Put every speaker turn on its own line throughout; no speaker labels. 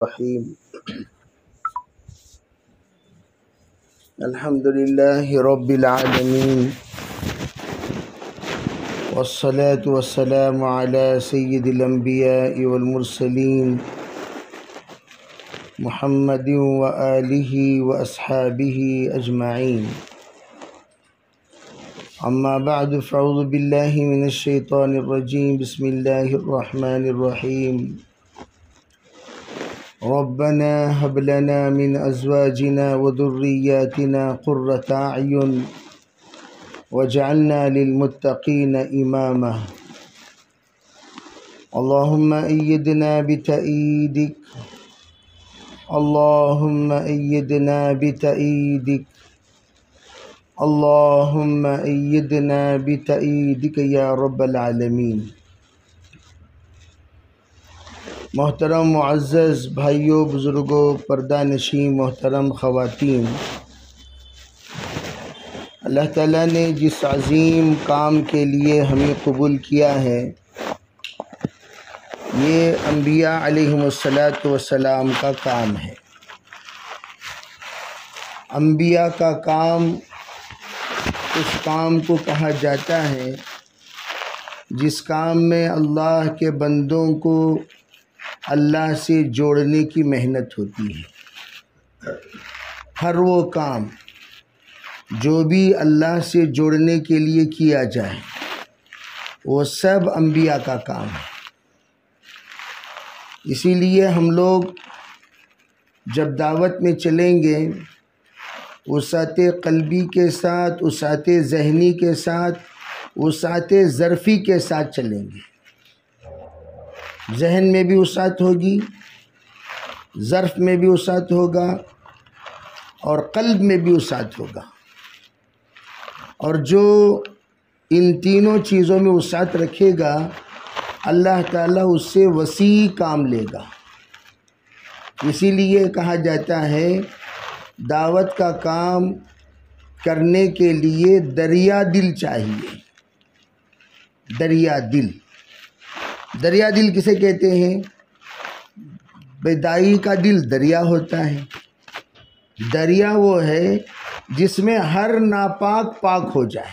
الرحيم الحمد لله رب العالمين والصلاة والسلام على سيد الأنبياء والمرسلين محمد وآله وأصحابه أجمعين أما بعد فأعوذ بالله من الشيطان الرجيم بسم الله الرحمن الرحيم ربنا هب لنا من أزواجنا وذرياتنا قرة أعين واجعلنا للمتقين إماما اللهم أيدنا بتأييدك اللهم أيدنا بتأييدك اللهم أيدنا بتأييدك يا رب العالمين۔ محترم معزز بھائیوں، بزرگوں، پردہ نشین محترم خواتین، اللہ تعالیٰ نے جس عظیم کام کے لیے ہمیں قبول کیا ہے، یہ انبیاء علیہم السلام کا کام ہے۔ انبیاء کا کام اس کام کو کہا جاتا ہے جس کام میں اللہ کے بندوں کو اللہ سے جوڑنے کی محنت ہوتی ہے۔ ہر وہ کام جو بھی اللہ سے جوڑنے کے لیے کیا جائے وہ سب انبیاء کا کام ہے۔ اسی لیے ہم لوگ جب دعوت میں چلیں گے وسعت قلبی کے ساتھ، وسعت ذہنی کے ساتھ، وسعت ظرفی کے ساتھ چلیں گے۔ ذہن میں بھی وسعت ہوگی، ظرف میں بھی وسعت ہوگا، اور قلب میں بھی وسعت ہوگا۔ اور جو ان تینوں چیزوں میں وسعت رکھے گا اللہ تعالیٰ اس سے وسیع کام لے گا۔ اسی لیے کہا جاتا ہے دعوت کا کام کرنے کے لیے دریا دل چاہیے۔ دریا دل، دریا دل کسے کہتے ہیں؟ دائی کا دل دریا ہوتا ہے۔ دریا وہ ہے جس میں ہر ناپاک پاک ہو جائے،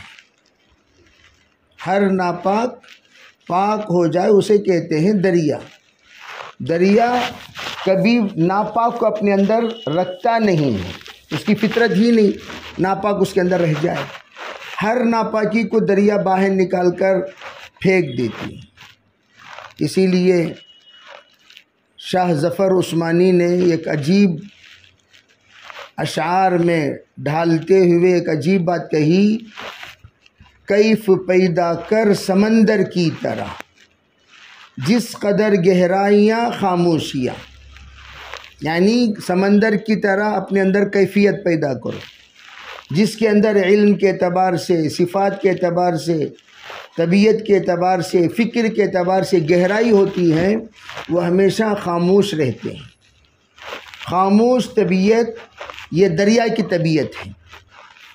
ہر ناپاک پاک ہو جائے، اسے کہتے ہیں دریا۔ دریا کبھی ناپاک کو اپنے اندر رکھتا نہیں ہے، اس کی فطرت ہی نہیں ناپاک اس کے اندر رہ جائے۔ ہر ناپاکی کو دریا باہر نکال کر پھینک دیتی ہے۔ اسی لیے شاہ ظفر عثمانی نے ایک عجیب اشعار میں ڈھالتے ہوئے ایک عجیب بات کہی، کیف پیدا کر سمندر کی طرح جس قدر گہرائیاں خاموشیاں، یعنی سمندر کی طرح اپنے اندر کیفیت پیدا کرو جس کے اندر علم کے اعتبار سے، صفات کے اعتبار سے، طبیعت کے اعتبار سے، فکر کے اعتبار سے گہرائی ہوتی ہے، وہ ہمیشہ خاموش رہتے ہیں۔ خاموش طبیعت یہ دریا کی طبیعت ہے۔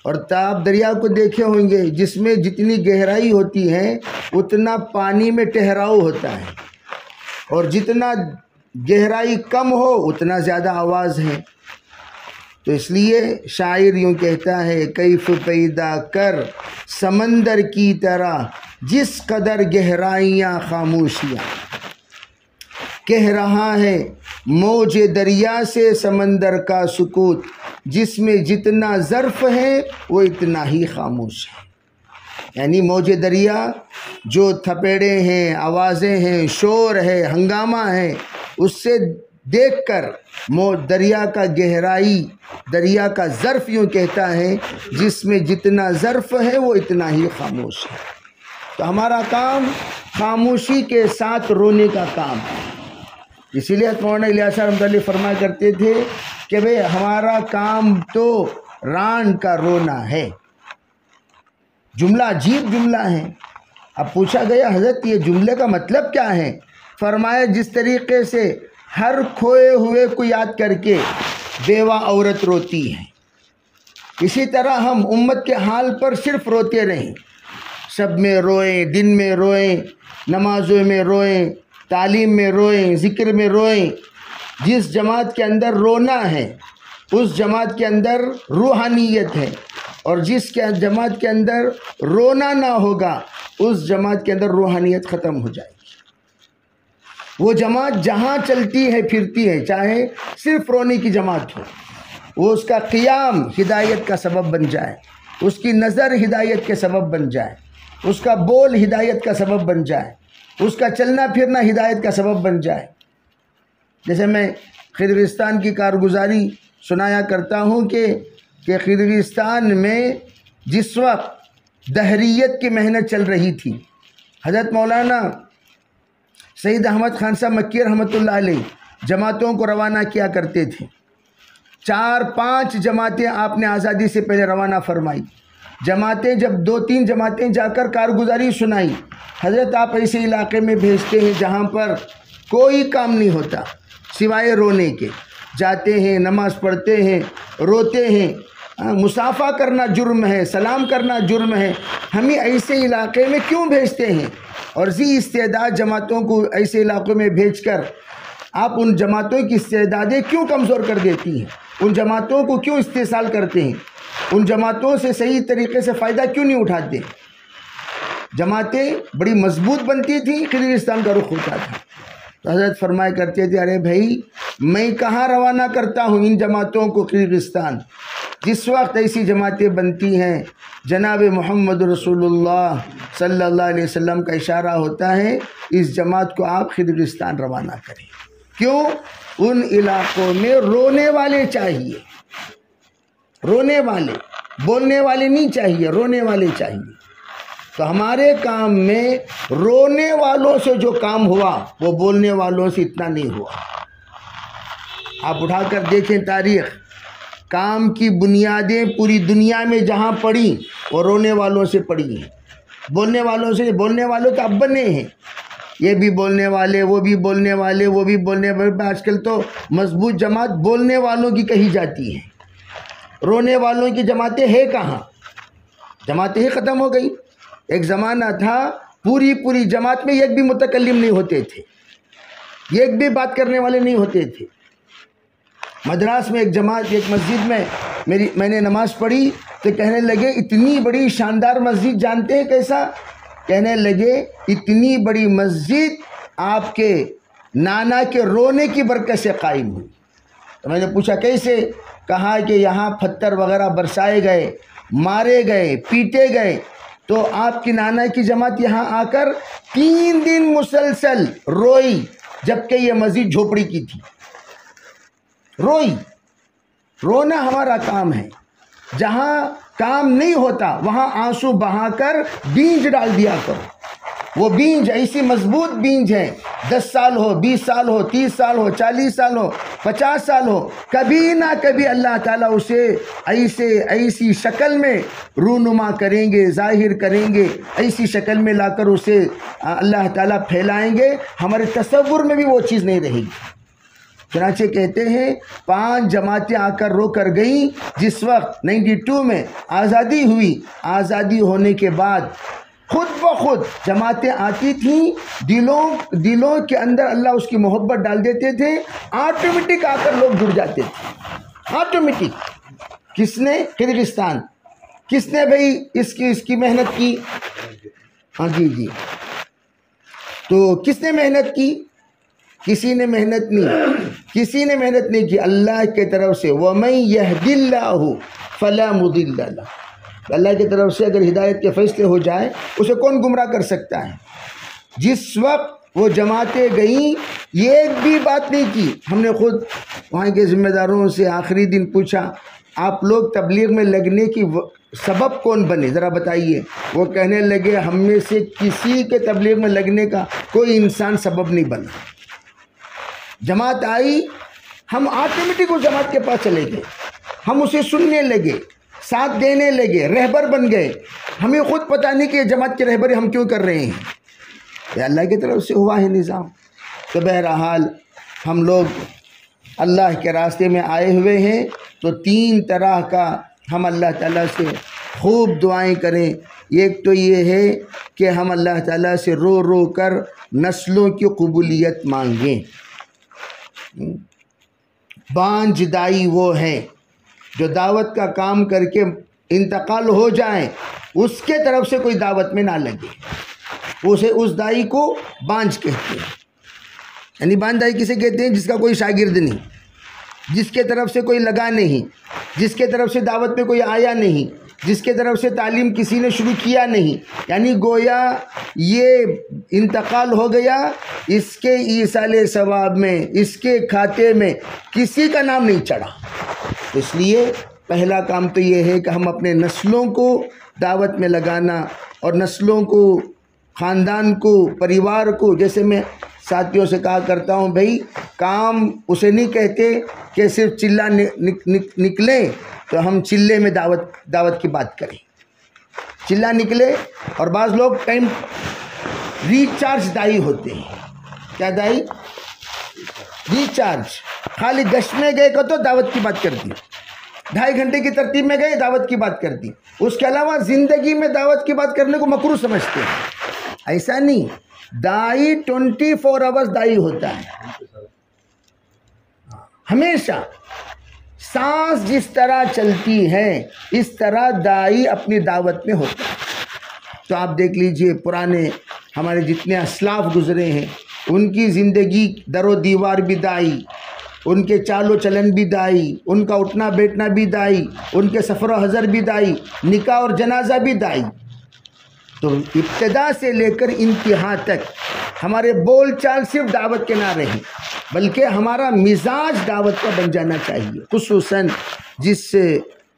اور آپ دریا کو دیکھے ہوں گے، جس میں جتنی گہرائی ہوتی ہے اتنا پانی میں ٹھہراؤ ہوتا ہے، اور جتنا گہرائی کم ہو اتنا زیادہ آواز ہے۔ تو اس لیے شاعر یوں کہتا ہے، کیف پیدا کر سمندر کی طرح جس قدر گہرائیاں خاموشیاں، کہہ رہا ہے موج دریا سے سمندر کا سکوت، جس میں جتنا ظرف ہے وہ اتنا ہی خاموش ہے۔ یعنی موج دریا جو تھپیڑے ہیں، آوازیں ہیں، شور ہے، ہنگامہ ہے، اس سے دیکھ کر دریا کا گہرائی، دریا کا ظرف یوں کہتا ہے جس میں جتنا ظرف ہے وہ اتنا ہی خاموش ہے۔ تو ہمارا کام خاموشی کے ساتھ رونے کا کام ہے۔ اسی لیے مولانا الیاس رحمۃ اللہ فرمایا کرتے تھے کہ بھئی ہمارا کام تو ران کا رونا ہے۔ جملہ عجیب جملہ ہے۔ اب پوچھا گیا حضرت یہ جملے کا مطلب کیا ہے؟ فرمایا جس طریقے سے ہر کھوئے ہوئے کو یاد کر کے بیوہ عورت روتی ہے، اسی طرح ہم امت کے حال پر صرف روتے رہیں، شب میں روئیں، دن میں روئیں، نمازوں میں روئیں، تعلیم میں روئیں، ذکر میں روئیں، جس جماعت کے اندر رونا ہے اس جماعت کے اندر روحانیت ہے، اور جس جماعت کے اندر رونا نہ ہوگا اس جماعت کے اندر روحانیت ختم ہو جائے گی۔ وہ جماعت جہاں چلتی ہے پھرتی ہے، چاہے صرف رونے کی جماعت ہو، وہ اس کا قیام ہدایت کا سبب بن جائے، اس کی نظر ہدایت کے سبب بن جائے، اس کا بول ہدایت کا سبب بن جائے، اس کا چلنا پھرنا ہدایت کا سبب بن جائے۔ جیسے میں خضرستان کی کارگزاری سنایا کرتا ہوں کہ خضرستان میں جس وقت دہریت کی محنت چل رہی تھی، حضرت مولانا سید احمد خان صاحب مکی رحمۃ اللہ علیہ جماعتوں کو روانہ کیا کرتے تھے۔ 4-5 جماعتیں آپ نے آزادی سے پہلے روانہ فرمائی۔ جماعتیں جب 2-3 جماعتیں جا کر کارگزاری سنائی، حضرت آپ ایسے علاقے میں بھیجتے ہیں جہاں پر کوئی کام نہیں ہوتا سوائے رونے کے، جاتے ہیں نماز پڑھتے ہیں روتے ہیں، مصافحہ کرنا جرم ہے، سلام کرنا جرم ہے، ہمیں ایسے علاقے میں کیوں بھیجتے ہیں؟ اور ذی استعداد جماعتوں کو ایسے علاقوں میں بھیج کر آپ ان جماعتوں کی استعدادیں کیوں کمزور کر دیتی ہیں؟ ان جماعتوں کو کیوں استحصال کرتے ہیں؟ ان جماعتوں سے صحیح طریقے سے فائدہ کیوں نہیں اٹھاتے؟ جماعتیں بڑی مضبوط بنتی تھیں، خضرستان کا رخ ہوتا تھا۔ تو حضرت فرمایا کرتے تھے، ارے بھائی میں کہاں روانہ کرتا ہوں ان جماعتوں کو خضرستان؟ جس وقت ایسی جماعتیں بنتی ہیں جناب محمد رسول اللہ صلی اللہ علیہ وسلم کا اشارہ ہوتا ہے اس جماعت کو آپ خضرستان روانہ کریں۔ کیوں؟ ان علاقوں میں رونے والے چاہیے، رونے والے، بولنے والے نہیں چاہیے، رونے والے چاہیے۔ تو ہمارے کام میں رونے والوں سے جو کام ہوا وہ بولنے والوں سے اتنا نہیں ہوا۔ آپ اٹھا کر دیکھیں تاریخ، کام کی بنیادیں پوری دنیا میں جہاں پڑی وہ رونے والوں سے پڑی ہیں، بولنے والوں سے۔ بولنے والوں تو اب بنے ہیں، یہ بھی بولنے والے، وہ بھی بولنے والے، وہ بھی بولنے والے۔ آج کل تو مضبوط جماعت بولنے والوں کی کہی جاتی ہے، رونے والوں کی جماعتیں ہے کہاں؟ جماعتیں ہی ختم ہو گئی۔ ایک زمانہ تھا پوری جماعت میں ایک بھی متکلم نہیں ہوتے تھے، ایک بھی بات کرنے والے نہیں ہوتے تھے۔ مدراس میں ایک جماعت، ایک مسجد میں میں نے نماز پڑھی تو کہنے لگے اتنی بڑی شاندار مسجد جانتے ہیں کیسا؟ کہنے لگے اتنی بڑی مسجد آپ کے نانا کے رونے کی برکت سے قائم ہوئی۔ تو میں نے پوچھا کیسے؟ کہا کہ یہاں پتھر وغیرہ برسائے گئے، مارے گئے، پیٹے گئے، تو آپ کی نانا کی جماعت یہاں آ کر 3 دن مسلسل روئی، جبکہ یہ مسجد جھوپڑی کی تھی۔ روئی۔ رونا ہمارا کام ہے۔ جہاں کام نہیں ہوتا وہاں آنسو بہا کر بیج ڈال دیا کرو۔ وہ بیج ایسی مضبوط بیج ہے، 10 سال ہو، 20 سال ہو، 30 سال ہو، 40 سال ہو، 50 سال ہو، کبھی نہ کبھی اللہ تعالیٰ اسے ایسی شکل میں رونما کریں گے، ظاہر کریں گے، ایسی شکل میں لا کر اسے اللہ تعالیٰ پھیلائیں گے، ہمارے تصور میں بھی وہ چیز نہیں رہے گی۔ چنانچہ کہتے ہیں 5 جماعتیں آ کر رو کر گئیں۔ جس وقت 92 میں آزادی ہوئی، آزادی ہونے کے بعد خود بخود جماعتیں آتی تھیں، دلوں کے اندر اللہ اس کی محبت ڈال دیتے تھے، آٹومیٹک آ کر لوگ جڑ جاتے تھے، آٹومیٹک۔ کس نے؟ خضرستان۔ کس نے بھائی اس کی محنت کی؟ ہاں جی۔ تو کس نے محنت کی؟ کسی نے محنت نہیں کی، اللہ کی طرف سے۔ وَمَن يَهْدِ اللَّهُ فَلَا مُضِلَّ لَهُ۔ اللہ کی طرف سے اگر ہدایت کے فیصلے ہو جائے اسے کون گمراہ کر سکتا ہے؟ جس وقت وہ جماعتیں گئیں یہ ایک بھی بات نہیں کی۔ ہم نے خود وہاں کے ذمہ داروں سے آخری دن پوچھا آپ لوگ تبلیغ میں لگنے کی سبب کون بنے ذرا بتائیے؟ وہ کہنے لگے ہم میں سے کسی کے تبلیغ میں لگنے کا کوئی انسان سبب نہیں بنا۔ جماعت آئی، ہم آٹومیٹک اس جماعت کے پاس چلے گئے، ہم اسے سننے لگے، ساتھ دینے لگے، رہبر بن گئے۔ ہمیں خود پتہ نہیں کہ یہ جماعت کے رہبری ہم کیوں کر رہے ہیں، یہ اللہ کی طرف سے ہوا ہے نظام۔ تو بہرحال ہم لوگ اللہ کے راستے میں آئے ہوئے ہیں تو 3 طرح کا ہم اللہ تعالیٰ سے خوب دعائیں کریں۔ ایک تو یہ ہے کہ ہم اللہ تعالیٰ سے رو رو کر نسلوں کی قبولیت مانگیں۔ بانج دائی وہ ہیں جو دعوت کا کام کر کے انتقال ہو جائیں، اس کے طرف سے کوئی دعوت میں نہ لگے، اس دائی کو بانج کہتے ہیں۔ یعنی بانج دائی کسے کہتے ہیں؟ جس کا کوئی شاگرد نہیں، جس کے طرف سے کوئی لگا نہیں، جس کے طرف سے دعوت میں کوئی آیا نہیں، جس کے طرف سے تعلیم کسی نے شروع کیا نہیں، یعنی گویا یہ انتقال ہو گیا، اس کے ایصال ثواب میں، اس کے کھاتے میں کسی کا نام نہیں چڑھا۔ اس لیے پہلا کام تو یہ ہے کہ ہم اپنے نسلوں کو دعوت میں لگانا، اور نسلوں کو، خاندان کو، پریوار کو، جیسے میں ساتھیوں سے کہا کرتا ہوں، بھائی کام اسے نہیں کہتے کہ صرف چلہ نکلیں تو ہم چلے میں دعوت کی بات کریں، چلہ نکلے، اور بعض لوگ ٹائم ریچارج دائی ہوتے ہیں۔ کیا دائی؟ ریچارج، خالی گشت میں گئے کہ تو دعوت کی بات کرتی، 2.5 گھنٹے کی ترتیب میں گئے دعوت کی بات کرتی، اس کے علاوہ زندگی میں دعوت کی بات کرنے کو مکروہ سمجھتے ہیں۔ ایسا نہیں، دائی 24 آورز دائی ہوتا ہے، ہمیشہ سانس جس طرح چلتی ہے اس طرح دائی اپنی دعوت میں ہوتا ہے۔ تو آپ دیکھ لیجئے پرانے ہمارے جتنے اسلاف گزرے ہیں، ان کی زندگی در و دیوار بھی دائی، ان کے چال و چلن بھی دائی، ان کا اٹھنا بیٹھنا بھی دائی، ان کے سفر و حضر بھی دائی، نکاح اور جنازہ بھی دائی۔ تو ابتدا سے لے کر انتہا تک ہمارے بول چال صرف دعوت کے نہ رہیں، بلکہ ہمارا مزاج دعوت کا بن جانا چاہیے۔ خصوصاً جس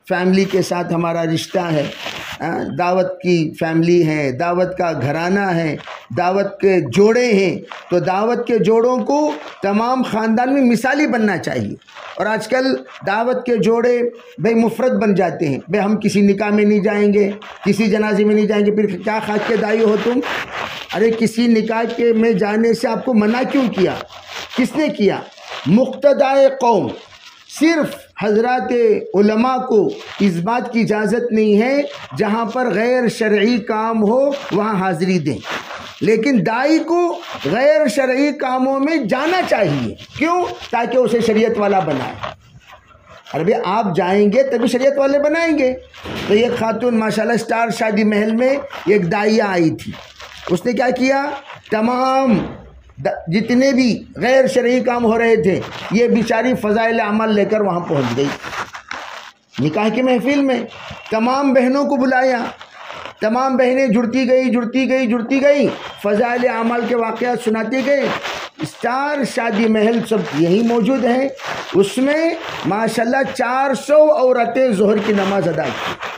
فیملی کے ساتھ ہمارا رشتہ ہے، دعوت کی فیملی ہے، دعوت کا گھرانہ ہے، دعوت کے جوڑے ہیں، تو دعوت کے جوڑوں کو تمام خاندان میں مثالی بننا چاہیے۔ اور آج کل دعوت کے جوڑے بھائی مفرد بن جاتے ہیں، بھائی ہم کسی نکاح میں نہیں جائیں گے، کسی جنازے میں نہیں جائیں گے، پھر کیا خاک کے دائی ہو تم؟ ارے کسی نکاح کے میں جانے سے آپ کو منع کیوں کیا؟ کس نے کیا؟ مقتدائے قوم۔ صرف حضرات علماء کو اس بات کی اجازت نہیں ہے جہاں پر غیر شرعی کام ہو وہاں حاضری دیں، لیکن دائی کو غیر شرعی کاموں میں جانا چاہیے۔ کیوں؟ تاکہ اسے شریعت والا بنائے۔ ارے بھئی آپ جائیں گے تبھی شریعت والے بنائیں گے۔ تو ایک خاتون ماشاءاللہ اسٹار شادی محل میں ایک داعیہ آئی تھی، اس نے کیا کیا؟ تمام جتنے بھی غیر شرعی کام ہو رہے تھے یہ بیچاری فضائل اعمال لے کر وہاں پہنچ گئی۔ نکاح کی محفل میں تمام بہنوں کو بلایا، تمام بہنیں جڑتی گئی، فضائل اعمال کے واقعات سناتے گئے۔ اسٹار شادی محل سب یہی موجود ہیں، اس میں ماشاءاللہ 400 عورتیں ظہر کی نماز ادا کی۔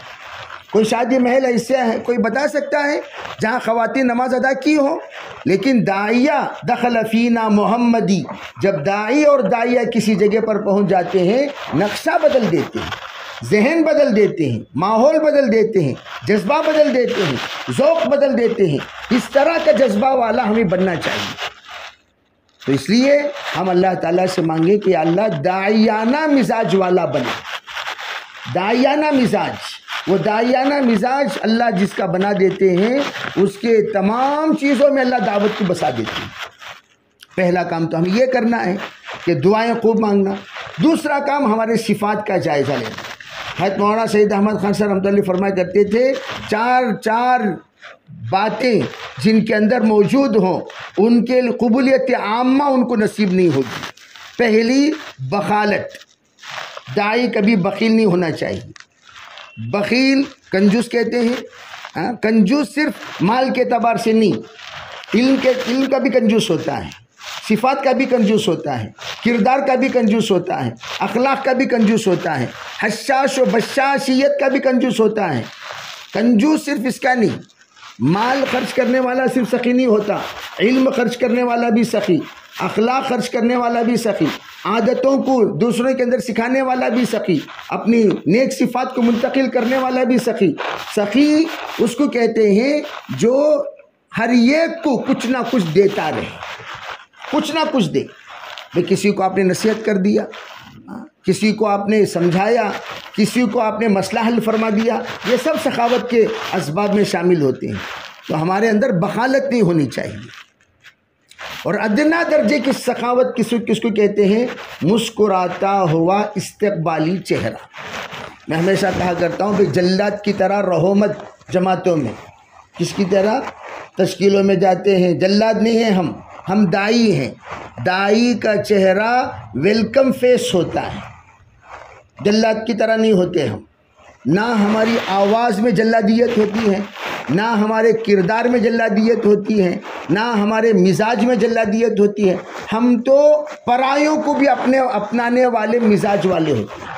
کوئی شادی محل ایسا ہے کوئی بتا سکتا ہے جہاں خواتین نماز ادا کی ہو؟ لیکن داعیہ دخل فینا محمدی، جب داعی اور داعیہ کسی جگہ پر پہنچ جاتے ہیں نقشہ بدل دیتے ہیں، ذہن بدل دیتے ہیں، ماحول بدل دیتے ہیں، جذبہ بدل دیتے ہیں، ذوق بدل دیتے ہیں۔ اس طرح کا جذبہ والا ہمیں بننا چاہیے۔ تو اس لیے ہم اللہ تعالیٰ سے مانگیں کہ اللہ داعیانہ مزاج والا بنا۔ داعیانہ مزاج، وہ داعیانہ مزاج اللہ جس کا بنا دیتے ہیں اس کے تمام چیزوں میں اللہ دعوت کو بسا دیتے ہیں۔ پہلا کام تو ہمیں یہ کرنا ہے کہ دعائیں خوب مانگنا۔ دوسرا کام ہمارے صفات کا جائزہ لینا۔ حضرت مولانا سید احمد خان صاحب رحمۃ اللہ علیہ فرمایا کرتے تھے چار باتیں جن کے اندر موجود ہوں ان کے قبولیت عامہ ان کو نصیب نہیں ہوگی۔ پہلی بخالت، داعی کبھی بخیل نہیں ہونا چاہیے۔ بخیل کنجوس کہتے ہیں، کنجوس صرف مال کے اعتبار سے نہیں، علم کا بھی کنجوس ہوتا ہے، صفات کا بھی کنجوس ہوتا ہے، کردار کا بھی کنجوس ہوتا ہے، اخلاق کا بھی کنجوس ہوتا ہے، حشاش و بشاشیت کا بھی کنجوس ہوتا ہے۔ کنجوس صرف اس کا نہیں، مال خرچ کرنے والا صرف سخی نہیں ہوتا، علم خرچ کرنے والا بھی سخی، اخلاق خرچ کرنے والا بھی سخی، عادتوں کو دوسروں کے اندر سکھانے والا بھی سخی، اپنی نیک صفات کو منتقل کرنے والا بھی سخی۔ سخی اس کو کہتے ہیں جو ہر ایک کو کچھ نہ کچھ دیتا رہے، کچھ نہ کچھ دے۔ بھئی کسی کو آپ نے نصیحت کر دیا، کسی کو آپ نے سمجھایا، کسی کو آپ نے مسئلہ حل فرما دیا، یہ سب سخاوت کے اسباب میں شامل ہوتے ہیں۔ تو ہمارے اندر بخالت نہیں ہونی چاہیے۔ اور ادنا درجے کی سخاوت کس کو کہتے ہیں؟ مسکراتا ہوا استقبالی چہرہ۔ میں ہمیشہ کہا کرتا ہوں بھئی جلاد کی طرح رہو مت جماعتوں میں۔ کس کی طرح؟ تشکیلوں میں جاتے ہیں، جلاد نہیں ہیں ہم دائی ہیں۔ دائی کا چہرہ ویلکم فیس ہوتا ہے، جلاد کی طرح نہیں ہوتے ہم۔ نہ ہماری آواز میں جلادیت ہوتی ہے، نہ ہمارے کردار میں جلادیت ہوتی ہے، نہ ہمارے مزاج میں جلادیت ہوتی ہے۔ ہم تو پرایوں کو بھی اپنانے والے مزاج والے ہوتے ہیں۔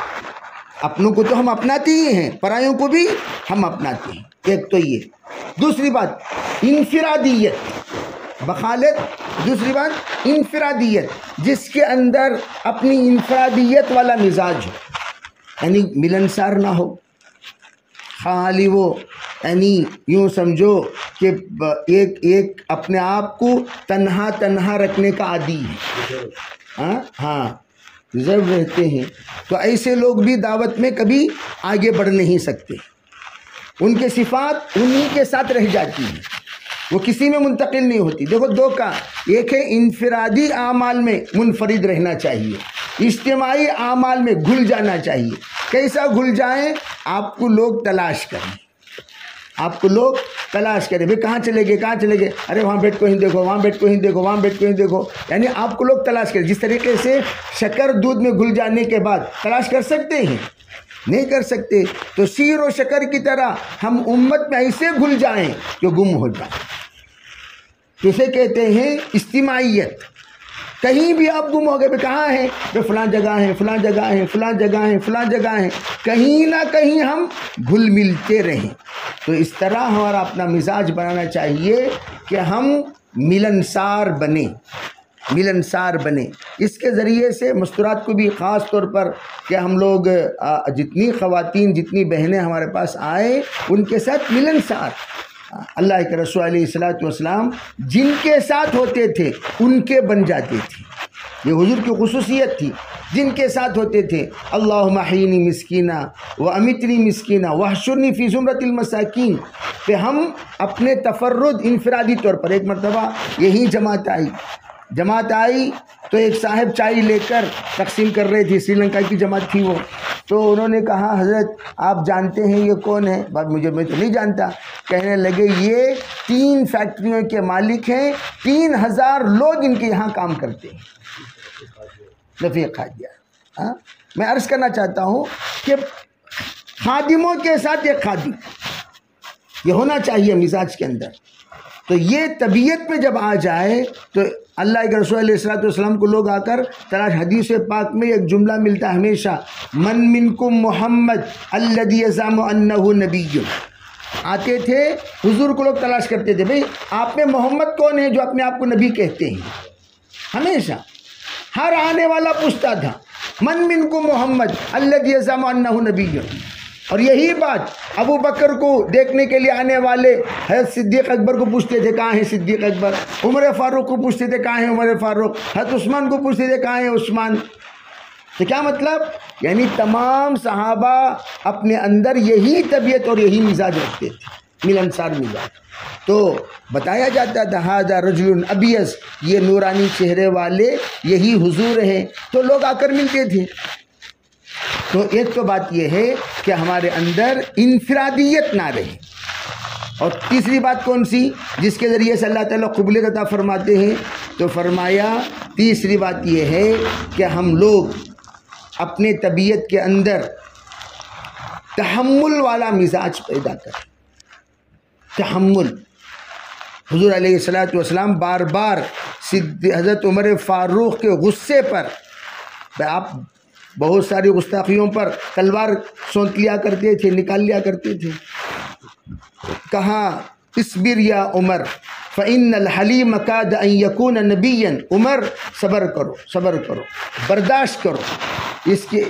اپنوں کو تو ہم اپناتے ہی ہیں، پرایوں کو بھی ہم اپناتے ہیں۔ ایک تو یہ۔ دوسری بات انفرادیت، بخالت۔ دوسری بات انفرادیت، جس کے اندر اپنی انفرادیت والا مزاج ہو، یعنی ملنسار نہ ہو، خالی وہ یعنی یوں سمجھو کہ ایک اپنے آپ کو تنہا رکھنے کا عادی ہے۔ ہاں ریزرو رہتے ہیں، تو ایسے لوگ بھی دعوت میں کبھی آگے بڑھ نہیں سکتے۔ ان کے صفات انہی کے ساتھ رہ جاتی ہیں، وہ کسی میں منتقل نہیں ہوتی۔ دیکھو دو کا، ایک ہے انفرادی اعمال میں منفرد رہنا چاہیے، اجتماعی اعمال میں گھل جانا چاہیے۔ کیسا گھل جائیں؟ آپ کو لوگ تلاش کریں، آپ کو لوگ تلاش کریں۔ بھئی کہاں چلے گئے؟ ارے وہاں بیٹھ کو ہی دیکھو، وہاں بیٹھ کو ہی دیکھو۔ یعنی آپ کو لوگ تلاش کریں۔ جس طریقے سے شکر دودھ میں گھل جانے کے بعد تلاش کر سکتے ہیں؟ نہیں کر سکتے۔ تو شیر و شکر کی طرح ہم امت میں ایسے گھل جائیں کہ گم ہو جائیں۔ تو اسے کہتے ہیں اجتماعیت۔ کہیں بھی آپ گم ہو گئے، کہاں ہیں؟ فلاں جگہ ہیں، کہیں نہ کہیں ہم گھل ملتے رہیں۔ تو اس طرح ہمارا اپنا مزاج بنانا چاہیے کہ ہم ملنسار بنیں۔ اس کے ذریعے سے مستورات کو بھی خاص طور پر کہ ہم لوگ جتنی خواتین جتنی بہنیں ہمارے پاس آئیں ان کے ساتھ ملنسار، اللہ کے رسول علیہ الصلوۃ والسلام جن کے ساتھ ہوتے تھے ان کے بن جاتے تھے۔ یہ حضور کی خصوصیت تھی، جن کے ساتھ ہوتے تھے اللہم احیینی مسکینہ و امیتنی مسکینہ واحشرنی فی زمرۃ المساکین، کہ ہم اپنے تفرد انفرادی طور پر ایک مرتبہ یہی جماعت آئی تو ایک صاحب چائے لے کر تقسیم کر رہے تھے، سری لنکا کی جماعت تھی وہ۔ تو انہوں نے کہا حضرت آپ جانتے ہیں یہ کون ہے؟ میں تو نہیں جانتا۔ کہنے لگے یہ 3 فیکٹریوں کے مالک ہیں، 3000 لوگ ان کے یہاں کام کرتے ہیں۔ رفیق خادیہ۔ میں عرض کرنا چاہتا ہوں کہ خادموں کے ساتھ ایک خادم یہ ہونا چاہیے مزاج کے اندر۔ تو یہ طبیعت میں جب آ جائے تو اللہ کے رسول علیہ الصلوۃ والسلام کو لوگ آ کر تلاش، حدیث پاک میں ایک جملہ ملتا ہے ہمیشہ، من منکم محمد الذی یزعم انہ نبی۔ آتے تھے حضور کو لوگ تلاش کرتے تھے، بھئی آپ میں محمد کون ہے جو اپنے آپ کو نبی کہتے ہیں؟ ہمیشہ ہر آنے والا پوچھتا تھا من منکم محمد الذی یزعم انہ نبی۔ اور یہی بات ابو بکر کو دیکھنے کے لیے آنے والے حضرت صدیق اکبر کو پوچھتے تھے کہاں ہے صدیق اکبر، عمر فاروق کو پوچھتے تھے کہاں ہے عمر فاروق، حضرت عثمان کو پوچھتے تھے کہاں ہے عثمان۔ تو کیا مطلب؟ یعنی تمام صحابہ اپنے اندر یہی طبیعت اور یہی مزاج رکھتے تھے، ملنسار مزاج۔ تو بتایا جاتا تھا ھذا رجل ابیض، یہ نورانی چہرے والے یہی حضور ہیں، تو لوگ آ کر ملتے تھے۔ تو ایک تو بات یہ ہے کہ ہمارے اندر انفرادیت نہ رہے، اور تیسری بات کون سی جس کے ذریعے سے اللہ تعالیٰ قبولیت عطا فرماتے ہیں؟ تو فرمایا تیسری بات یہ ہے کہ ہم لوگ اپنے طبیعت کے اندر تحمل والا مزاج پیدا کریں۔ تحمل، حضور علیہ الصلوۃ والسلام بار بار حضرت عمر فاروق کے غصے پر، آپ بہت ساری گستاخیوں پر تلوار سونت لیا کرتے تھے، نکال لیا کرتے تھے، کہا اصبر یا عمر فإن الحلیم کاد ان یکون نبیا، عمر صبر کرو برداشت کرو۔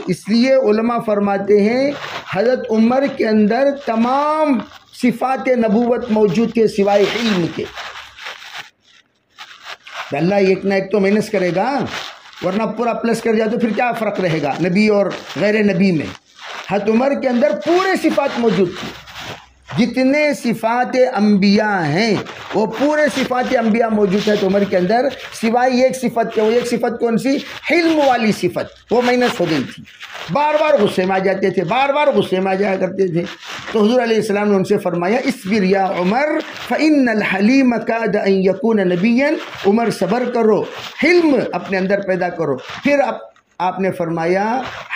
اس لیے علماء فرماتے ہیں حضرت عمر کے اندر تمام صفات نبوت موجود تھے سوائے علم کے۔ اللہ ایک نہ ایک تو محنت کرے گا، ورنہ پورا پلس کر جائے تو پھر کیا فرق رہے گا نبی اور غیر نبی میں۔ حضرت عمر کے اندر پورے صفات موجود تھی، جتنے صفات انبیاء ہیں وہ پورے صفات انبیاء موجود ہے تو عمر کے اندر، سوائے ایک صفت کے۔ وہ ایک صفت کون سی؟ حلم والی صفت، وہ مائنس ہو گئی تھی۔ بار بار غصے میں آ جاتے تھے، بار بار غصے میں آ جایا کرتے تھے۔ تو حضور علیہ السلام نے ان سے فرمایا اصبر یا عمر فإن الحلیم کاد ان یکون نبیا، عمر صبر کرو، حلم اپنے اندر پیدا کرو۔ پھر آپ نے فرمایا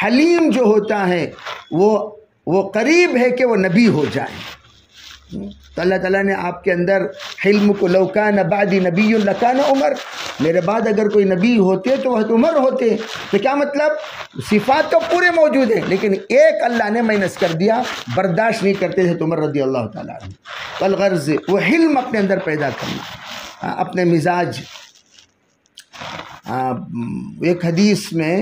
حلیم جو ہوتا ہے وہ قریب ہے کہ وہ نبی ہو جائے۔ تو اللہ تعالیٰ نے آپ کے اندر حلم کو، لو کان بعدی نبی لکان عمر، میرے بعد اگر کوئی نبی ہوتے تو وہ عمر ہوتے۔ تو کیا مطلب؟ صفات تو پورے موجود ہیں لیکن ایک اللہ نے مائنس کر دیا، برداشت نہیں کرتے تھے تو عمر رضی اللہ تعالیٰ عنہ۔ والغرض وہ حلم اپنے اندر پیدا کرنا، اپنے مزاج۔ ایک حدیث میں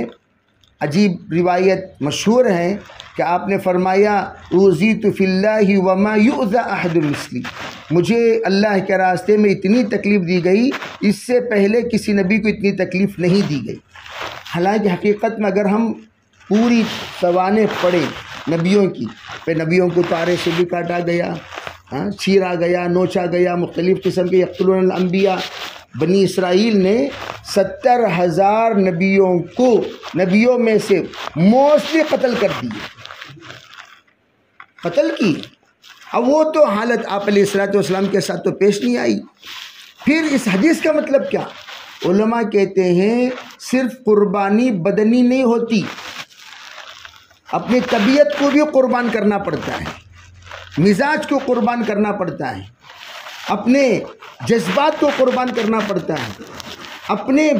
عجیب روایت مشہور ہے کہ آپ نے فرمایا اوذیت فی اللہ وما یؤذی احد مثلی، مجھے اللہ کے راستے میں اتنی تکلیف دی گئی، اس سے پہلے کسی نبی کو اتنی تکلیف نہیں دی گئی۔ حالانکہ حقیقت میں اگر ہم پوری سوانح پڑھیں نبیوں کی، پھر نبیوں کو تارے سے بھی کاٹا گیا، چھیرا گیا، نوچا گیا، مختلف قسم کے یقتلون الانبیاء۔ بنی اسرائیل نے 70,000 نبیوں کو، نبیوں میں سے موسٹلی قتل کر دیے، قتل کی۔ اب وہ تو حالت آپ علیہ السلام کے ساتھ تو پیش نہیں آئی۔ پھر اس حدیث کا مطلب کیا؟ علماء کہتے ہیں صرف قربانی بدنی نہیں ہوتی، اپنی طبیعت کو بھی قربان کرنا پڑتا ہے، مزاج کو قربان کرنا پڑتا ہے، اپنے جذبات کو قربان کرنا پڑتا ہے، اپنے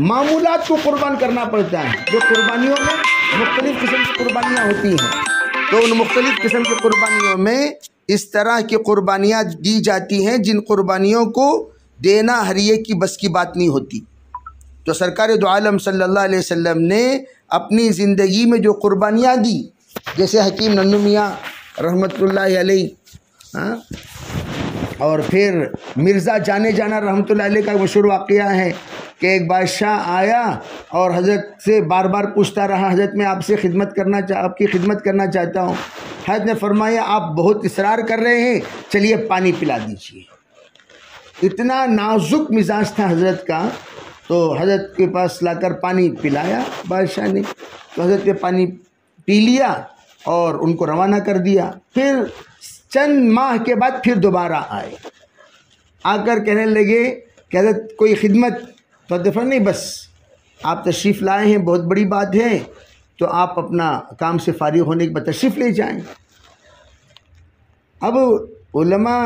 معمولات کو قربان کرنا پڑتا ہے۔ جو قربانیوں میں مختلف قسم کی قربانیاں ہوتی ہیں، تو ان مختلف قسم کی قربانیوں میں اس طرح کی قربانیاں دی جاتی ہیں جن قربانیوں کو دینا ہر ایک کی بس کی بات نہیں ہوتی۔ تو سرکار دو عالم صلی اللہ علیہ وسلم نے اپنی زندگی میں جو قربانیاں دی، جیسے حکیم ننو میاں رحمۃ اللہ علیہ، اور پھر مرزا جانے جانا رحمۃ اللہ علیہ کا مشہور واقعہ ہے کہ ایک بادشاہ آیا اور حضرت سے بار بار پوچھتا رہا، حضرت میں آپ سے آپ کی خدمت کرنا چاہتا ہوں۔ حضرت نے فرمایا آپ بہت اصرار کر رہے ہیں، چلیے پانی پلا دیجیے۔ اتنا نازک مزاج تھا حضرت کا، تو حضرت کے پاس لا کر پانی پلایا بادشاہ نے، تو حضرت نے پانی پی لیا اور ان کو روانہ کر دیا۔ پھر چند ماہ کے بعد پھر دوبارہ آئے، آ کر کہنے لگے کہ حضرت کوئی خدمت؟ تو دفعہ نہیں، بس آپ تشریف لائے ہیں، بہت بڑی بات ہے، تو آپ اپنا کام سے فارغ ہونے کے بعد تشریف لے جائیں۔ اب علماء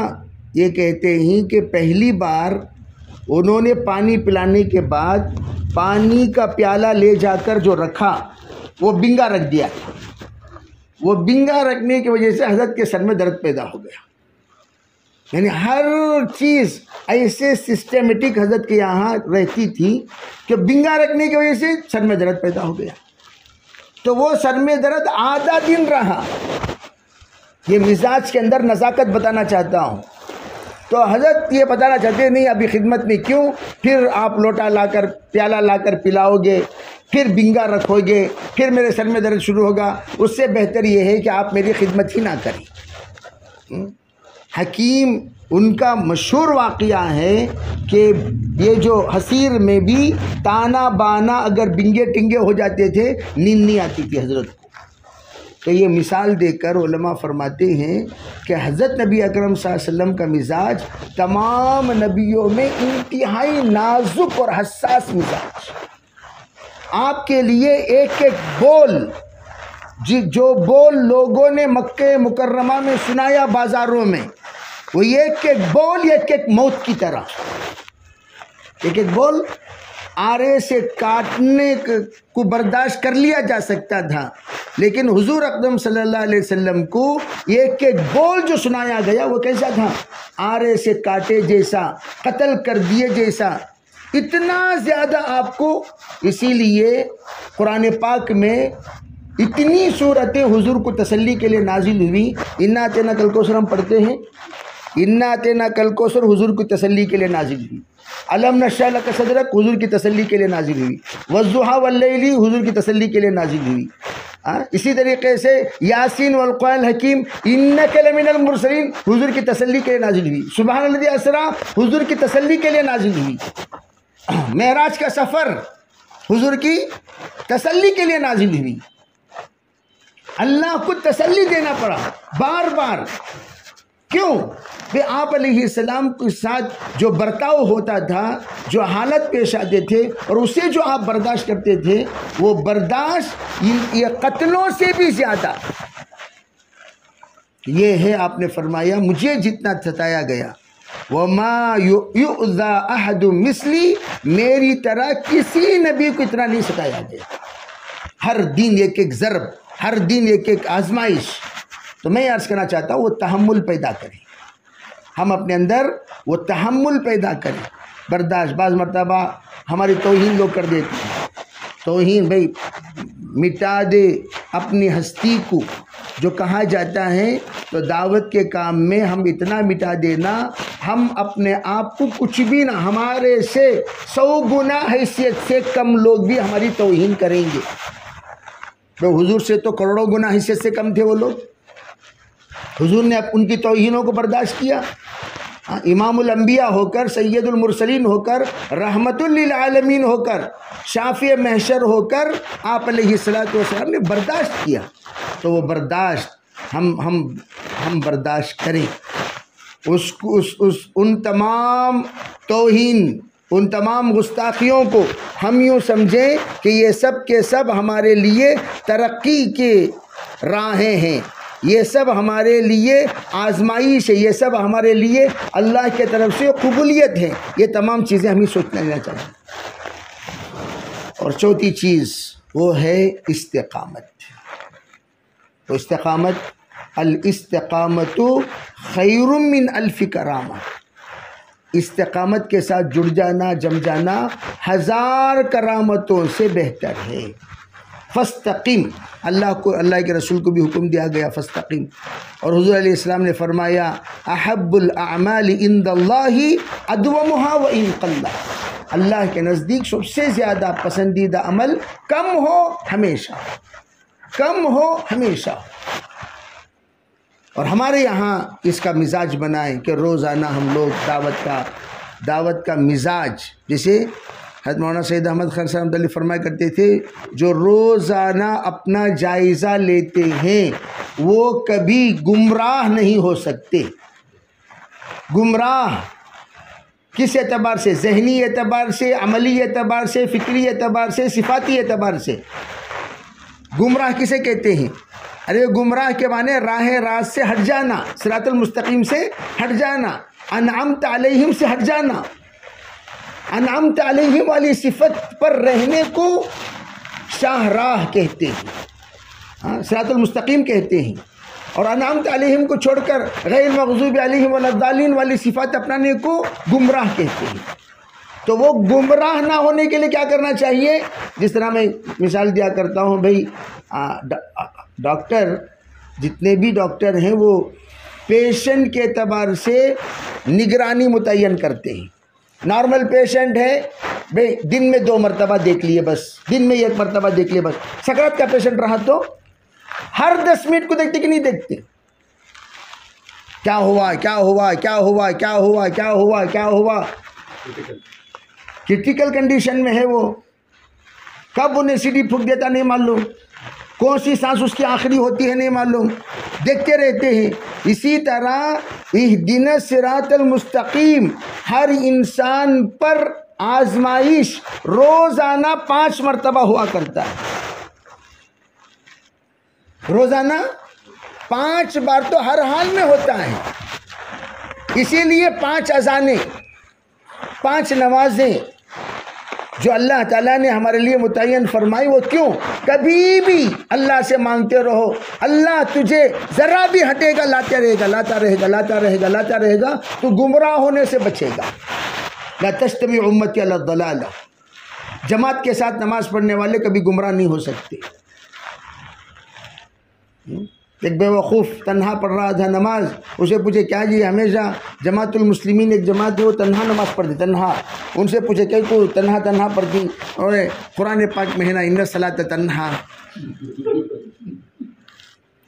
یہ کہتے ہیں کہ پہلی بار انہوں نے پانی پلانے کے بعد پانی کا پیالہ لے جا کر جو رکھا وہ بنگا رکھ دیا تھا۔ وہ بنگا رکھنے کی وجہ سے حضرت کے سر میں درد پیدا ہو گیا۔ یعنی ہر چیز ایسے سسٹمیٹک حضرت کے یہاں رہتی تھی کہ بنگا رکھنے کی وجہ سے سر میں درد پیدا ہو گیا۔ تو وہ سر میں درد آدھا دن رہا۔ یہ مزاج کے اندر نزاکت بتانا چاہتا ہوں۔ تو حضرت یہ بتانا چاہتے نہیں ابھی خدمت نہیں، کیوں؟ پھر آپ لوٹا لا کر پیالہ لا کر پلاؤ گے، پھر بنگا رکھو گے، پھر میرے سر میں درد شروع ہوگا، اس سے بہتر یہ ہے کہ آپ میری خدمت ہی نہ کریں۔ حکیم ان کا مشہور واقعہ ہے کہ یہ جو حصیر میں بھی تانا بانا اگر بنگے ٹنگے ہو جاتے تھے، نیند نہیں آتی تھی حضرت کو۔ تو یہ مثال دے کر علماء فرماتے ہیں کہ حضرت نبی اکرم صلی اللہ علیہ وسلم کا مزاج تمام نبیوں میں انتہائی نازک اور حساس مزاج۔ آپ کے لیے ایک ایک بول، جو بول لوگوں نے مکہ مکرمہ میں سنایا بازاروں میں، وہ ایک ایک بول ایک ایک موت کی طرح، ایک ایک بول آرے سے کاٹنے کو برداشت کر لیا جا سکتا تھا، لیکن حضور اکرم صلی اللہ علیہ وسلم کو ایک ایک بول جو سنایا گیا وہ کیسا تھا؟ آرے سے کاٹے جیسا، قتل کر دیے جیسا، اتنا زیادہ آپ کو۔ اسی لیے قرآن پاک میں اتنی صورتیں حضور کو تسلی کے لیے نازل ہوئی۔ انا اعطیناک الکوثر ہم پڑھتے ہیں، انا اعطیناک الکوثر حضور کی تسلی کے لیے نازل ہوئی۔ الم نشرح لک صدرک حضور کی تسلی کے لیے نازل ہوئی۔ والضحیٰ واللیل حضور کی تسلی کے لیے نازل ہوئی۔ اسی طریقے سے یاسین والقرآن الحکیم انک لمن المرسلین حضور کی تسلی کے لیے نازل ہوئی. سبحان الذی اسریٰ حضور کی تسلی کے لیے نازل ہوئی. معراج کا سفر حضور کی تسلی کے لیے نازل ہوئی. اللہ کو تسلی دینا پڑا بار بار. کیوں؟ کہ آپ علیہ السلام کے ساتھ جو برتاؤ ہوتا تھا، جو حالت پیش آتے تھے اور اسے جو آپ برداشت کرتے تھے، وہ برداشت یہ قتلوں سے بھی زیادہ. یہ ہے آپ نے فرمایا مجھے جتنا ستایا گیا وَمَا يُؤْذَى أَحَدٌ مِثْلِي، میری طرح کسی نبی کو اتنا نہیں ستایا گیا. ہر دن ایک ایک ضرب، ہر دن ایک ایک آزمائش. تو میں عرض کرنا چاہتا ہوں وہ تحمل پیدا کریں، ہم اپنے اندر وہ تحمل پیدا کریں، برداشت. بعض مرتبہ ہماری توہین لوگ کر دیتے ہیں. توہین بھائی مٹا دے اپنی ہستی کو، جو کہا جاتا ہے. تو دعوت کے کام میں ہم اتنا مٹا دینا، ہم اپنے آپ کو کچھ بھی نہ، ہمارے سے 100 گنا حیثیت سے کم لوگ بھی ہماری توہین کریں گے. تو حضور سے تو کروڑوں گنا حیثیت سے کم تھے وہ لوگ. حضور نے ان کی توہینوں کو برداشت کیا. امام الانبیاء ہو کر، سید المرسلین ہو کر، رحمت للعالمین ہو کر، شافع محشر ہو کر آپ علیہ السلام نے برداشت کیا. تو وہ برداشت ہم برداشت کریں. ان تمام توہین، ان تمام گستاخیوں کو ہم یوں سمجھیں کہ یہ سب کے سب ہمارے لیے ترقی کے راہیں ہیں، یہ سب ہمارے لیے آزمائش ہے، یہ سب ہمارے لیے اللہ کے طرف سے قبولیت ہے. یہ تمام چیزیں ہمیں سوچ لینا چاہیے. اور چوتھی چیز وہ ہے استقامت. تو استقامت، الاستقامت خیر من الف کرامہ. استقامت کے ساتھ جڑ جانا، جم جانا 1000 کرامتوں سے بہتر ہے. فاستقم، اللہ کے رسول کو بھی حکم دیا گیا فاستقم. اور حضور علیہ السلام نے فرمایا احب الاعمال عند اللہ ادومها وان قل. اللہ کے نزدیک سب سے زیادہ پسندیدہ عمل کم ہو ہمیشہ، کم ہو ہمیشہ. اور ہمارے یہاں اس کا مزاج بنائیں کہ روزانہ ہم لوگ دعوت کا مزاج، جسے حضرت مولانا سید احمد خان صاحب رحمۃ اللہ فرمایا کرتے تھے، جو روزانہ اپنا جائزہ لیتے ہیں وہ کبھی گمراہ نہیں ہو سکتے. گمراہ کس اعتبار سے؟ ذہنی اعتبار سے، عملی اعتبار سے، فکری اعتبار سے، صفاتی اعتبار سے. گمراہ کسے کہتے ہیں؟ ارے گمراہ کے معنی راہ راست سے ہٹ جانا، صراط المستقیم سے ہٹ جانا، انعمت علیہم سے ہٹ جانا. انعمت علیہم والی صفت پر رہنے کو شاہراہ کہتے ہیں، صراط المستقیم کہتے ہیں. اور انعمت علیہم کو چھوڑ کر غیر مغضوب علیہم ولا الضالین والی صفات اپنانے کو گمراہ کہتے ہیں. تو وہ گمراہ نہ ہونے کے لیے کیا کرنا چاہیے؟ جس طرح میں مثال دیا کرتا ہوں بھائی، ڈاکٹر، جتنے بھی ڈاکٹر ہیں وہ پیشنٹ کے اعتبار سے نگرانی متعین کرتے ہیں. نارمل پیشنٹ ہے بھائی دن میں 2 مرتبہ دیکھ لیے بس، دن میں 1 مرتبہ دیکھ لیے بس. سکرات کا پیشنٹ رہا تو ہر 10 منٹ کو دیکھتے کہ نہیں دیکھتے؟ کیا ہوا کیا ہوا کیا ہوا کیا ہوا کیا ہوا کیا ہوا. کرٹیکل کنڈیشن میں ہے وہ، کب انہیں سی ڈی پھونک دیتا نہیں معلوم، کون سی سانس اس کی آخری ہوتی ہے نہیں معلوم، دیکھتے رہتے ہیں. اسی طرح اہدنا الصراط المستقیم ہر انسان پر آزمائش روزانہ 5 مرتبہ ہوا کرتا ہے. روزانہ 5 بار تو ہر حال میں ہوتا ہے. اسی لیے 5 اذانیں، 5 نمازیں جو اللہ تعالیٰ نے ہمارے لیے متعین فرمائی، وہ کیوں؟ کبھی بھی اللہ سے مانگتے رہو، اللہ تجھے ذرا بھی ہٹے گا لاتا رہے گا، لاتا رہے گا، لاتا رہے گا، لاتا رہے گا، تو گمراہ ہونے سے بچے گا. لا تجتمع امتی علی الضلالہ. جماعت کے ساتھ نماز پڑھنے والے کبھی گمراہ نہیں ہو سکتے. ایک بیوقوف تنہا پڑھ رہا تھا نماز، اسے پوچھے کیا جی ہمیشہ جماعت المسلمین ایک جماعت ہے وہ تنہا نماز پڑھتی، تنہا. ان سے پوچھے کہ کو تنہا پڑھتی، اور قرآن پاک میں ہے نا ان الصلاۃ تنہا.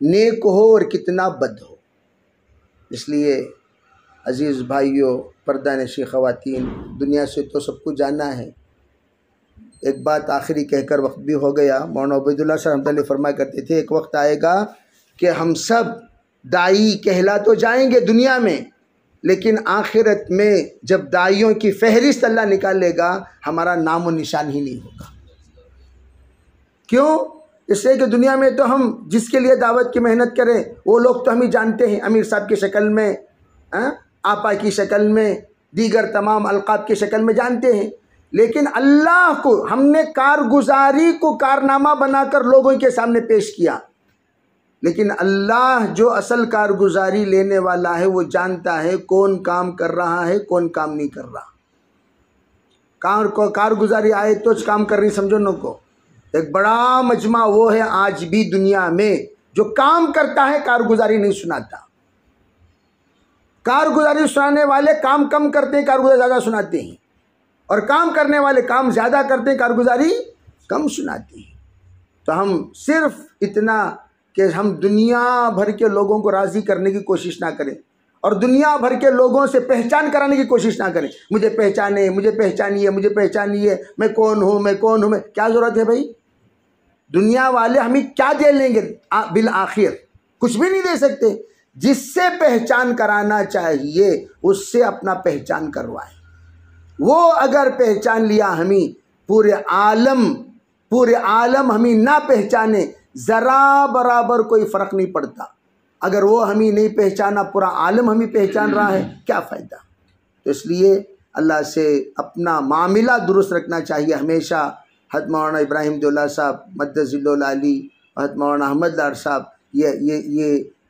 نیک ہو اور کتنا بد ہو۔ اس لیے عزیز بھائیوں، پردہ نشین خواتین، دنیا سے تو سب کو جانا ہے۔ ایک بات آخری کہہ کر وقت بھی ہو گیا۔ مولانا عبیداللہ صاحب رحمۃ اللہ فرمایا کرتے تھے ایک وقت آئے گا کہ ہم سب داعی کہلا تو جائیں گے دنیا میں، لیکن آخرت میں جب داعیوں کی فہرست اللہ نکالے گا ہمارا نام و نشان ہی نہیں ہوگا۔ کیوں؟ اس لیے کہ دنیا میں تو ہم جس کے لیے دعوت کی محنت کریں وہ لوگ تو ہمیں جانتے ہیں، امیر صاحب کی شکل میں، آپا کی شکل میں، دیگر تمام القاب کی شکل میں جانتے ہیں، لیکن اللہ کو ہم نے کارگزاری کو کارنامہ بنا کر لوگوں کے سامنے پیش کیا، لیکن اللہ جو اصل کارگزاری لینے والا ہے وہ جانتا ہے کون کام کر رہا ہے کون کام نہیں کر رہا۔ کارگزاری آئے تو کام کر رہی سمجھو نو کو۔ ایک بڑا مجمع وہ ہے آج بھی دنیا میں جو کام کرتا ہے کارگزاری نہیں سناتا۔ کارگزاری سنانے والے کام کم کرتے ہیں، کارگزاری زیادہ سناتے ہیں، اور کام کرنے والے کام زیادہ کرتے ہیں، کارگزاری کم سناتے ہیں۔ تو ہم صرف اتنا کہ ہم دنیا بھر کے لوگوں کو راضی کرنے کی کوشش نہ کریں اور دنیا بھر کے لوگوں سے پہچان کرانے کی کوشش نہ کریں۔ مجھے پہچانے، مجھے پہچانیے، مجھے پہچانیے، میں کون ہوں، میں کون ہوں، میں کیا ضرورت ہے بھائی؟ دنیا والے ہمیں کیا دے لیں گے بالآخر؟ کچھ بھی نہیں دے سکتے۔ جس سے پہچان کرانا چاہیے اس سے اپنا پہچان کروائیں۔ وہ اگر پہچان لیا ہمیں، پورے عالم ہمیں نہ پہچانے، ذرا برابر کوئی فرق نہیں پڑتا۔ اگر وہ ہمیں نہیں پہچانا، پورا عالم ہمیں پہچان رہا ہے، کیا فائدہ؟ تو اس لیے اللہ سے اپنا معاملہ درست رکھنا چاہیے ہمیشہ۔ حضرت مولانا ابراہیم دولہ صاحب مدظ العلی، حضرت مولانا احمد لار صاحب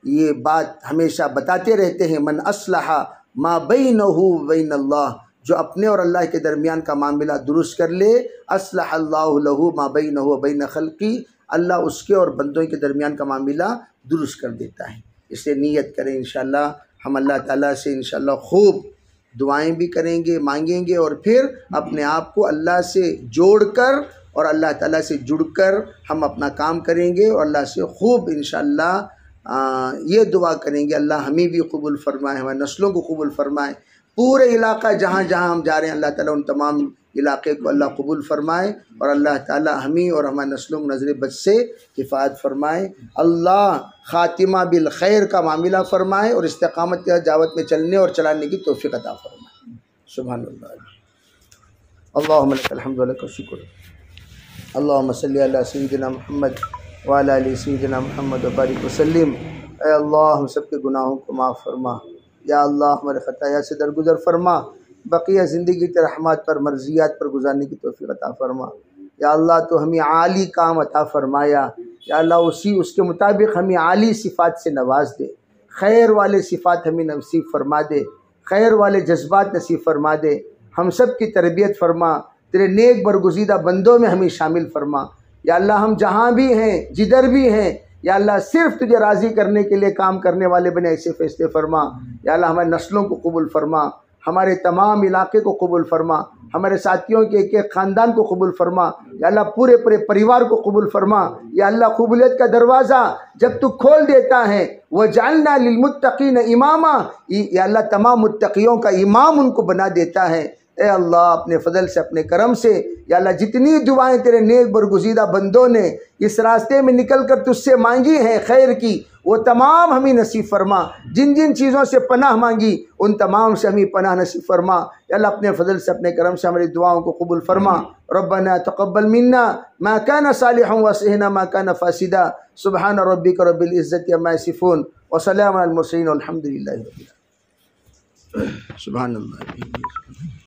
یہ بات ہمیشہ بتاتے رہتے ہیں، من اصلح ما بینہ وبین اللہ، جو اپنے اور اللہ کے درمیان کا معاملہ درست کر لے، اصلح اللہ لہ ما بینہ وبین خلقی، اللہ اس کے اور بندوں کے درمیان کا معاملہ درست کر دیتا ہے۔ اس لیے نیت کریں انشاءاللہ ہم اللہ تعالیٰ سے انشاءاللہ خوب دعائیں بھی کریں گے، مانگیں گے، اور پھر اپنے آپ کو اللہ سے جوڑ کر اور اللہ تعالیٰ سے جڑ کر ہم اپنا کام کریں گے، اور اللہ سے خوب انشاءاللہ یہ دعا کریں گے اللہ ہمیں بھی قبول فرمائے، ہمارے نسلوں کو قبول فرمائے، پورے علاقہ جہاں جہاں ہم جا رہے ہیں اللہ تعالیٰ ان تمام علاقے کو اللہ قبول فرمائے، اور اللہ تعالیٰ ہمیں اور ہمارے نسلوں کو نظر بد سے حفاظت فرمائے۔ اللہ خاتمہ بالخیر کا معاملہ فرمائے اور استقامت کے دعوت میں چلنے اور چلانے کی توفیق عطا فرمائے۔ سبحان اللہ، اللہم لک الحمد ولک الشکر، اللہم صلی علی سیدنا محمد وعلی آل سیدنا محمد وبارک وسلم۔ اے اللہ ہم سب کے گناہوں کو معاف فرما، یا اللہ ہمارے خطایا سے درگزر فرما، بقیہ زندگی کے رحمات پر مرضیات پر گزارنے کی توفیق عطا فرما۔ یا اللہ تو ہمیں عالی کام عطا فرمایا، یا اللہ اس کے مطابق ہمیں عالی صفات سے نواز دے، خیر والے صفات ہمیں نصیب فرما دے، خیر والے جذبات نصیب فرما دے، ہم سب کی تربیت فرما، تیرے نیک برگزیدہ بندوں میں ہمیں شامل فرما۔ یا اللہ ہم جہاں بھی ہیں جدھر بھی ہیں، یا اللہ صرف تجھے راضی کرنے کے لیے کام کرنے والے بنے ایسے فیصلے فرما۔ یا اللہ ہمارے نسلوں کو قبول فرما، ہمارے تمام علاقے کو قبول فرما، ہمارے ساتھیوں کے ایک ایک خاندان کو قبول فرما، یا اللہ پورے پریوار کو قبول فرما۔ یا اللہ قبولیت کا دروازہ جب تو کھول دیتا ہے، وَجَعَلْنَا لِلْمُتَّقِينَ إِمَامًا، یا اللہ تمام متقیوں کا امام ان کو بنا دیتا ہے۔ اے اللہ اپنے فضل سے، اپنے کرم سے، یا اللہ جتنی دعائیں تیرے نیک برگزیدہ بندوں نے اس راستے میں نکل کر تجھ سے مانگی ہیں خیر کی، وہ تمام ہمیں نصیب فرما۔ جن جن چیزوں سے پناہ مانگی ان تمام سے ہمیں پناہ نصیب فرما۔ یا اللہ اپنے فضل سے، اپنے کرم سے ہماری دعاؤں کو قبول فرما۔ ربنا تقبل منا ما كان صالحا واصلحنا ما كان فاسدا، سبحان ربك رب العزة عما يصفون وسلام على المرسلين والحمد لله رب العالمين۔ سبحان اللہ۔